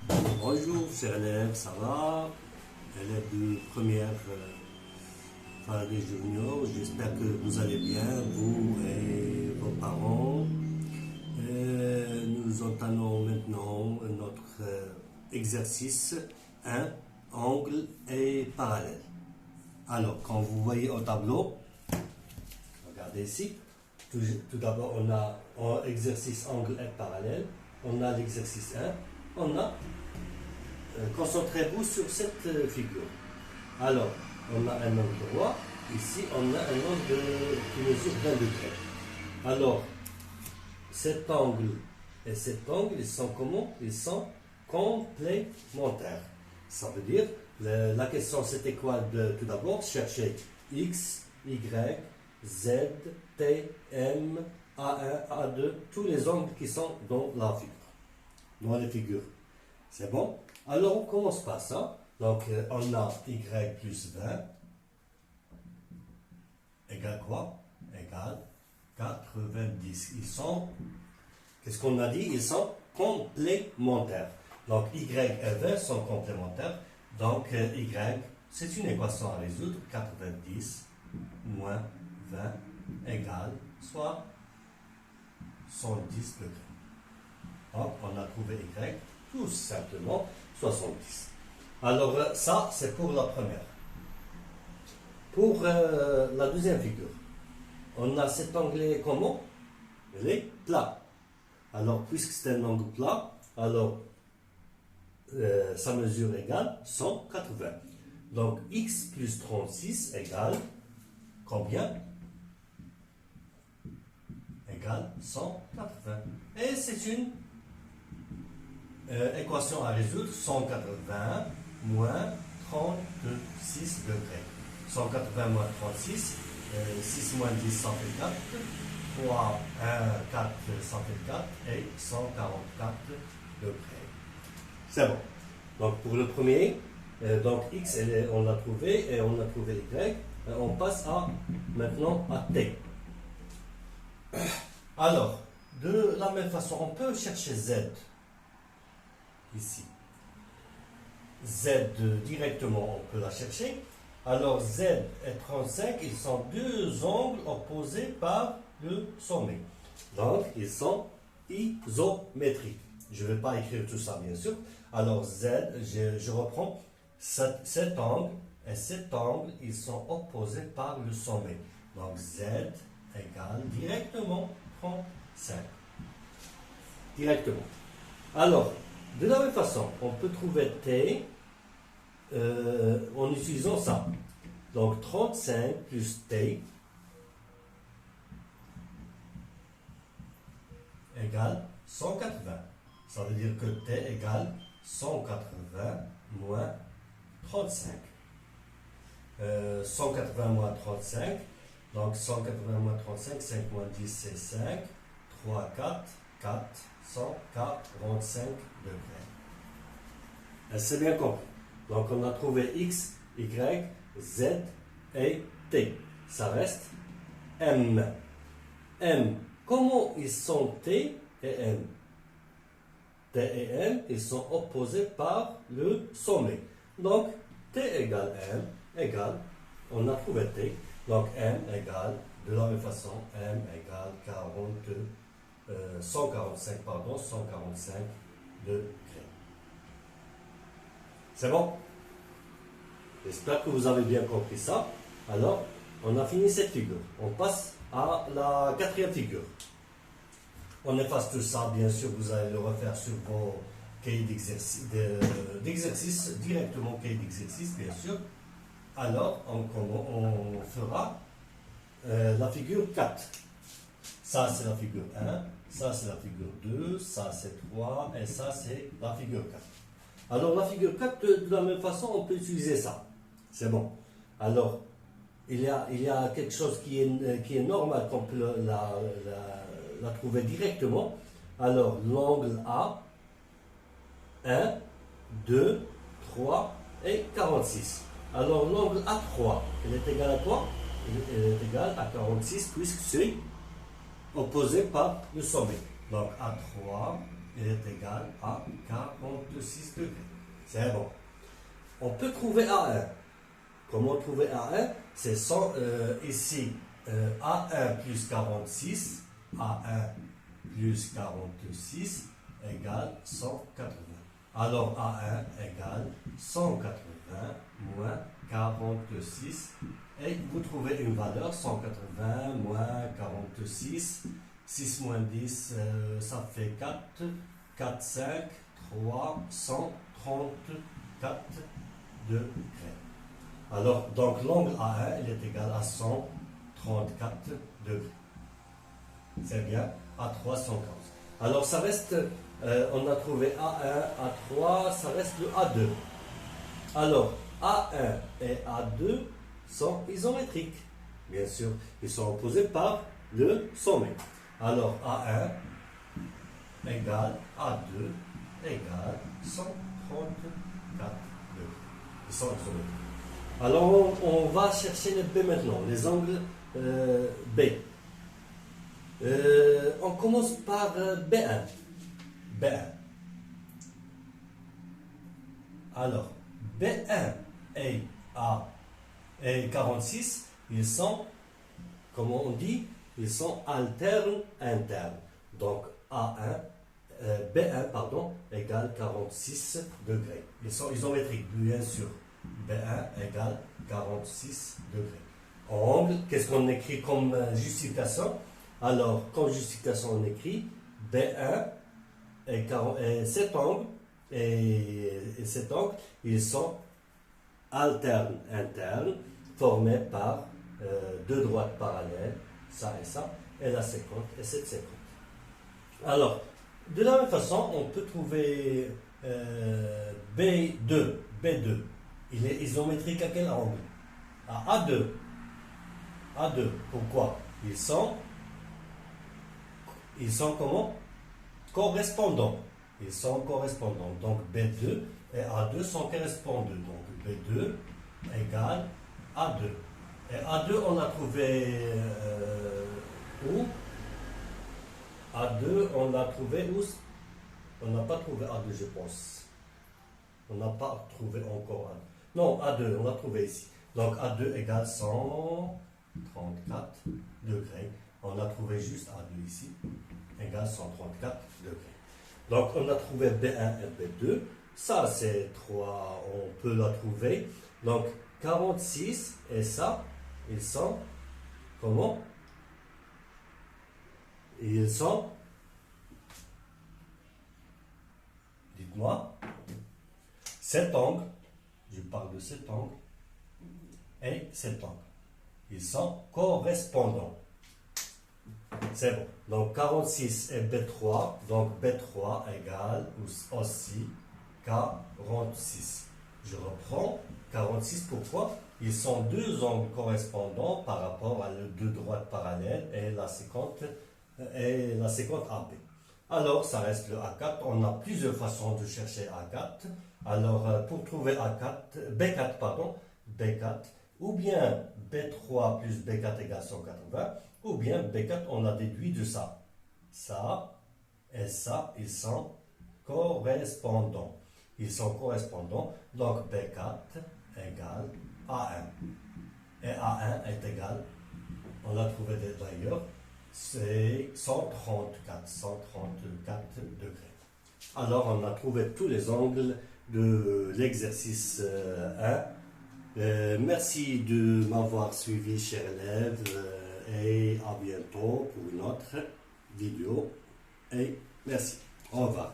Bonjour, chers élèves, ça va? Élèves de première phase des juniors, j'espère que vous allez bien, vous et vos parents. Nous entamons maintenant notre exercice 1, angle et parallèle. Alors, quand vous voyez au tableau, regardez ici, tout d'abord on a un exercice angle et parallèle, on a l'exercice 1, on a concentrez-vous sur cette figure. Alors, on a un angle droit. Ici, on a un angle qui mesure 20 degrés. Alors, cet angle et cet angle, ils sont comment? Ils sont complémentaires. Ça veut dire, la question c'était quoi tout d'abord? Chercher X, Y, Z, T, M, A1, A2, tous les angles qui sont dans la figure, dans les figures. C'est bon? Alors, on commence par ça. Donc, on a y plus 20 égale quoi? Égale 90. Ils sont, qu'est-ce qu'on a dit? Ils sont complémentaires. Donc, y et 20 sont complémentaires. Donc, y, c'est une équation à résoudre. 90 moins 20 égale soit 110 degrés. Donc, on a trouvé y, tout simplement 70. Alors, ça, c'est pour la première. Pour la deuxième figure, on a cet angle comment? Il est plat. Alors, puisque c'est un angle plat, alors sa mesure égale 180. Donc, x plus 36 égale combien? Égale 180. Et c'est une équation à résoudre, 180 moins 36 degrés. 180 moins 36, 6 moins 10, ça fait 4. 3, 1, 4, ça fait 4. Et 144 degrés. C'est bon. Donc pour le premier, donc x, on l'a trouvé, et on a trouvé y. On passe maintenant à t. Alors, de la même façon, on peut chercher z. Ici. Z directement, on peut la chercher. Alors Z et 35, ils sont deux angles opposés par le sommet. Donc, ils sont isométriques. Je ne vais pas écrire tout ça, bien sûr. Alors Z, je reprends. Cet angle et cet angle, ils sont opposés par le sommet. Donc Z égale directement 35. Directement. Alors, de la même façon, on peut trouver T en utilisant ça. Donc 35 plus T égale 180. Ça veut dire que T égale 180 moins 35. 180 moins 35. Donc 180 moins 35, 5 moins 10 c'est 5. 3, 4, 4. 145 degrés. C'est bien compris. Donc on a trouvé x, y, z et t. Ça reste m. M. Comment ils sont t et m? T et m, ils sont opposés par le sommet. Donc t égale m égale, on a trouvé t. Donc m égale, de la même façon, m égale 145 degrés. C'est bon? J'espère que vous avez bien compris ça. Alors, on a fini cette figure. On passe à la quatrième figure. On efface tout ça, bien sûr, vous allez le refaire sur vos cahiers d'exercice, directement cahier d'exercice, bien sûr. Alors, on fera la figure 4. Ça, c'est la figure 1. Ça, c'est la figure 2, ça, c'est 3, et ça, c'est la figure 4. Alors, la figure 4, de la même façon, on peut utiliser ça. C'est bon. Alors, il y a quelque chose qui est normal, qu'on peut la trouver directement. Alors, l'angle A, 1, 2, 3 et 46. Alors, l'angle A3, il est égal à quoi? Il est égal à 46, puisque c'est opposé par le sommet. Donc A3 est égal à 46. 46 degrés. C'est bon. On peut trouver A1. Comment trouver A1? C'est ici A1 plus 46, A1 plus 46 égale 180. Alors A1 égale 180 moins 46 et vous trouvez une valeur 180 moins 46, 6 moins 10 ça fait 4, 4, 5, 3, 134 degrés. Alors donc l'angle A1 il est égal à 134 degrés. C'est bien, A3 140. Alors ça reste, on a trouvé A1, A3, ça reste le A2. Alors A1 et A2 sont isométriques. Bien sûr, ils sont opposés par le sommet. Alors A1 égale A2 égale 134 degrés. Ils sont isométriques. Alors on va chercher les B maintenant, les angles B. On commence par B1. B1. Alors, B1 et 46, ils sont, comment on dit, ils sont alternes internes. Donc, B1, pardon, égale 46 degrés. Ils sont isométriques, bien sûr. B1 égale 46 degrés. Angle, qu'est-ce qu'on écrit comme justification? Alors, comme justification, on écrit B1 et cet angle, ils sont alternes internes, formés par deux droites parallèles, ça, et la 50 et cette 50. Alors, de la même façon, on peut trouver B2. Il est isométrique à quel angle? À A2. A2. Pourquoi? Ils sont comment? Correspondants. Ils sont correspondants. Donc B2 et A2 sont correspondants. Donc B2 égale A2. Et A2, on l'a trouvé où? A2, on l'a trouvé où? On n'a pas trouvé A2, je pense. On n'a pas trouvé encore A2. Non, A2, on l'a trouvé ici. Donc A2 égale 134 degrés. On a trouvé juste A2 ici, égale 134 degrés. Donc on a trouvé B1 et B2. Ça, c'est 3, on peut la trouver. Donc 46 et ça, ils sont comment? Ils sont, dites-moi, cet angle, je parle de cet angle, et cet angle. Ils sont correspondants. C'est bon. Donc 46 et B3, donc B3 égale aussi 46. Je reprends 46, pourquoi? Ils sont deux angles correspondants par rapport à les deux droites parallèles et la 50 AB. Alors ça reste le A4. On a plusieurs façons de chercher A4. Alors pour trouver B4, B4, ou bien B3 plus B4 égale 180, ou bien B4, on a déduit de ça. Ça et ça, ils sont correspondants. Ils sont correspondants, donc B4 égale A1. Et A1 est égal, on l'a trouvé d'ailleurs, c'est 134 degrés. Alors on a trouvé tous les angles de l'exercice 1. Merci de m'avoir suivi, chers élèves, et à bientôt pour une autre vidéo. Et merci. Au revoir.